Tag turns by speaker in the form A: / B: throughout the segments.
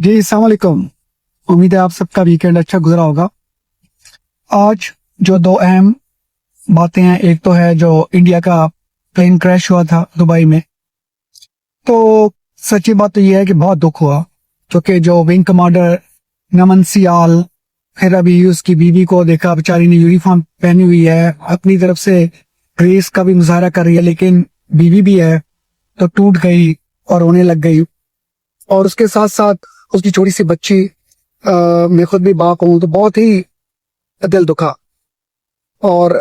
A: जी अस्सलाम वालेकुम। उम्मीद है आप सबका वीकेंड अच्छा गुजरा होगा। आज जो दो अहम बातें हैं, एक तो है जो इंडिया का प्लेन क्रैश हुआ था दुबई में। तो सच्ची बात तो यह है कि बहुत दुख हुआ, क्योंकि जो विंग कमांडर नमन सियाल, फिर अभी उसकी बीवी को देखा, बेचारी ने यूनिफॉर्म पहनी हुई है, अपनी तरफ से ग्रेस का भी मुजाहरा कर रही है, लेकिन बीवी भी है तो टूट गई और रोने लग गई। और उसके साथ साथ उसकी छोटी सी बच्ची, मैं खुद भी बाप हूं तो बहुत ही दिल दुखा। और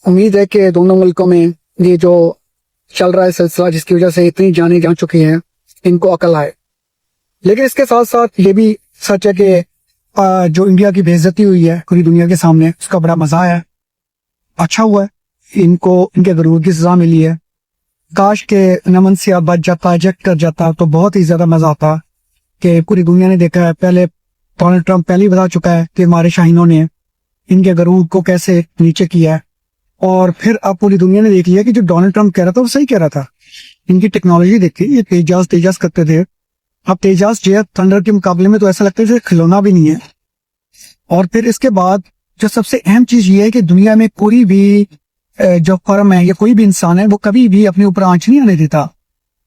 A: उम्मीद है कि दोनों मुल्कों में ये जो चल रहा है सिलसिला, जिसकी वजह से इतनी जानें जा चुकी हैं, इनको अकल आए। लेकिन इसके साथ साथ ये भी सच है कि जो इंडिया की बेइज्जती हुई है पूरी दुनिया के सामने, उसका बड़ा मजा आया। अच्छा हुआ है, इनको इनके गरूर की सजा मिली है। काश के नमन सियाह बच जाता, एजेक्ट कर जाता तो बहुत ही ज्यादा मजा आता। कि पूरी दुनिया ने देखा है, पहले डोनाल्ड ट्रंप पहले ही बता चुका है कि हमारे शाहीनों ने इनके गरूर को कैसे नीचे किया है। और फिर अब पूरी दुनिया ने देख लिया कि जो डोनाल्ड ट्रंप कह रहा था वो सही कह रहा था। इनकी टेक्नोलॉजी देखी, ये तेजाज तेजाज करते थे, अब तेजाज जे थंडर के मुकाबले में तो ऐसा लगता है जैसे खिलौना भी नहीं है। और फिर इसके बाद जो सबसे अहम चीज ये है कि दुनिया में कोई भी जो फर्म है या कोई भी इंसान है, वो कभी भी अपने ऊपर आंच नहीं आने देता।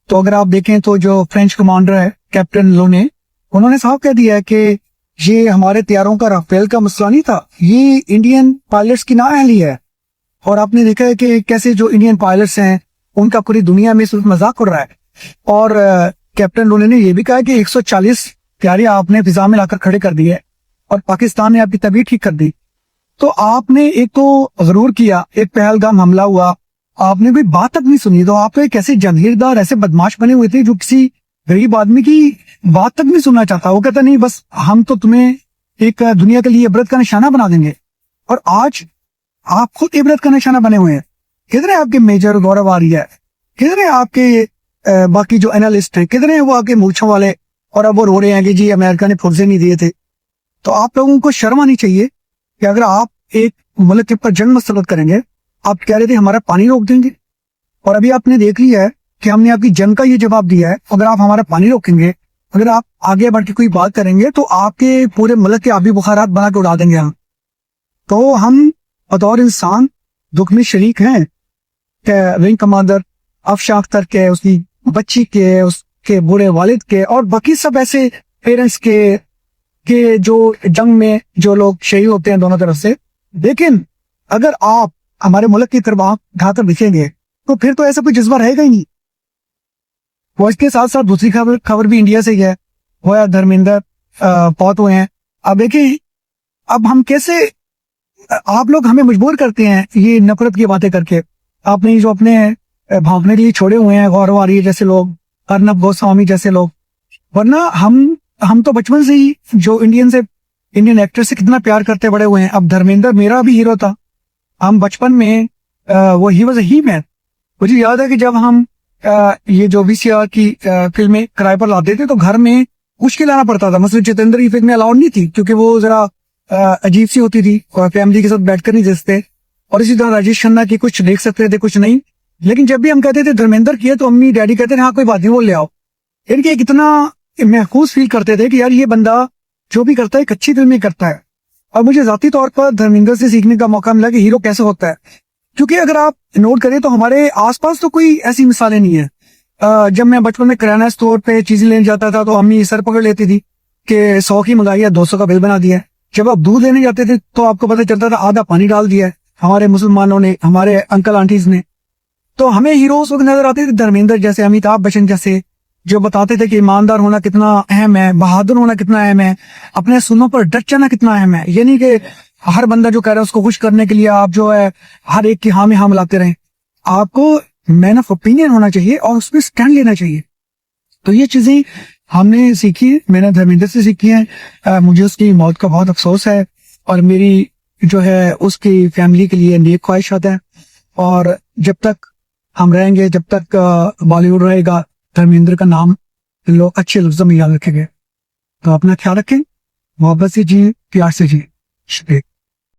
A: तो अगर आप देखें तो जो फ्रेंच कमांडर है कैप्टन लोने, उन्होंने साफ कह दिया है कि ये हमारे तैयारों का राफेल का मसला नहीं था, ये इंडियन पायलट्स की नाअहली है। और आपने देखा है कि कैसे जो इंडियन पायलट्स हैं उनका पूरी दुनिया में सिर्फ मजाक उड़ रहा है। और कैप्टन लोने ने यह भी कहा कि 140 तैयारी आपने फिजा में लाकर खड़े कर दिए और पाकिस्तान ने आपकी तबीयत ठीक कर दी। तो आपने एक तो गरूर किया, एक पहलगाम हमला हुआ, आपने कोई बात तक नहीं सुनी। तो आप एक ऐसे जंगीरदार, ऐसे बदमाश बने हुए थे जो किसी गरीब आदमी की बात तक नहीं सुनना चाहता। वो कहता नहीं, बस हम तो तुम्हें एक दुनिया के लिए इबरत का निशाना बना देंगे। और आज आप खुद इबरत का निशाना बने हुए हैं। किधर है आपके मेजर गौरव आर्य, किधर है आपके बाकी जो एनालिस्ट हैं, किधर है वो आपके मूर्छों वाले। और अब वो रो रहे हैं कि जी अमेरिका ने पुर्जे नहीं दिए थे। तो आप लोगों को शर्म आनी चाहिए कि अगर आप एक मुल्क के ऊपर जंग मसलत करेंगे, आप कह रहे थे हमारा पानी रोक देंगे, और अभी आपने देख लिया है कि हमने आपकी जंग का ये जवाब दिया है। अगर आप हमारा पानी रोकेंगे, अगर आप आगे बढ़ के कोई बात करेंगे, तो आपके पूरे मुल्क के आबी बुखारात बना के उड़ा देंगे हम। तो हम बतौर इंसान दुख में शरीक हैं कि विंग कमांडर अफशान अख्तर के, उसकी बच्ची के, उसके बूढ़े वालिद के, और बाकी सब ऐसे पेरेंट्स के जो जंग में जो लोग शहीद होते हैं दोनों तरफ से। लेकिन अगर आप हमारे मुल्क की तरफ आंख उठाकर दिखेंगे तो फिर तो ऐसा कोई जज्बा रहेगा ही नहीं। वो इसके साथ साथ दूसरी खबर भी इंडिया से ही है, वो है धर्मेंद्र फौत हुए हैं। अब देखिए, अब हम कैसे, आप लोग हमें मजबूर करते हैं ये नफरत की बातें करके। आपने जो अपने भागने के लिए छोड़े हुए हैं, गौरव आर्य जैसे लोग, अर्नब गोस्वामी जैसे लोग, वरना हम तो बचपन से ही जो इंडियन एक्टर से कितना प्यार करते बड़े हुए हैं। अब धर्मेंद्र मेरा भी हीरो था। हम बचपन में वो ही वॉज ही मैन। मुझे याद है कि जब हम ये जो VCR की फिल्में किराए पर लाते थे तो घर में मुश्किल आना पड़ता था। मसलन जितेंद्र की फिल्में अलाउड नहीं थी क्योंकि वो जरा अजीब सी होती थी और फैमिली के साथ बैठकर नहीं देखते। और इसी तरह राजेश खन्ना की कुछ देख सकते थे, कुछ नहीं। लेकिन जब भी हम कहते थे धर्मेंद्र की है, तो अम्मी डैडी कहते थे हाँ कोई बात नहीं, वो ले आओ। इनके कितना महफूज फील करते थे कि यार ये बंदा जो भी करता है एक अच्छी फिल्में करता है। और मुझे जाती तौर पर धर्मेंद्र से सीखने का मौका मिला कि हीरो कैसे होता है। क्योंकि अगर आप नोट करें तो हमारे आसपास तो कोई ऐसी मिसालें नहीं है। जब मैं बचपन में किराना स्टोर पे चीजें लेने जाता था तो अम्मी सर पकड़ लेती थी कि 100 की मंगाई है, 200 का बिल बना दिया है। जब आप दूध लेने जाते थे तो आपको पता चलता था आधा पानी डाल दिया है हमारे मुसलमानों ने, हमारे अंकल आंटीज ने। तो हमें हीरोज वक्त नजर आते थे धर्मेंद्र जैसे, अमिताभ बच्चन जैसे, जो बताते थे कि ईमानदार होना कितना अहम है, बहादुर होना कितना अहम है, अपने सुनों पर डट जाना कितना अहम है। यानी कि हर बंदा जो कह रहा है उसको खुश करने के लिए आप जो है हर एक की हाँ में हाँ मिलाते रहें। आपको मैन ऑफ ओपिनियन होना चाहिए और उस पर स्टैंड लेना चाहिए। तो ये चीजें हमने सीखी, मैंने धर्मेंद्र से सीखी है। मुझे उसकी मौत का बहुत अफसोस है और मेरी जो है उसकी फैमिली के लिए नेक ख्वाहिशात है। और जब तक हम रहेंगे, जब तक बॉलीवुड रहेगा, धर्मेंद्र का नाम लोग अच्छे लफ्जों में याद रखेंगे। तो अपना ख्याल रखें, मोहब्बत से जिए, प्यार से जिए। शुक्रिया।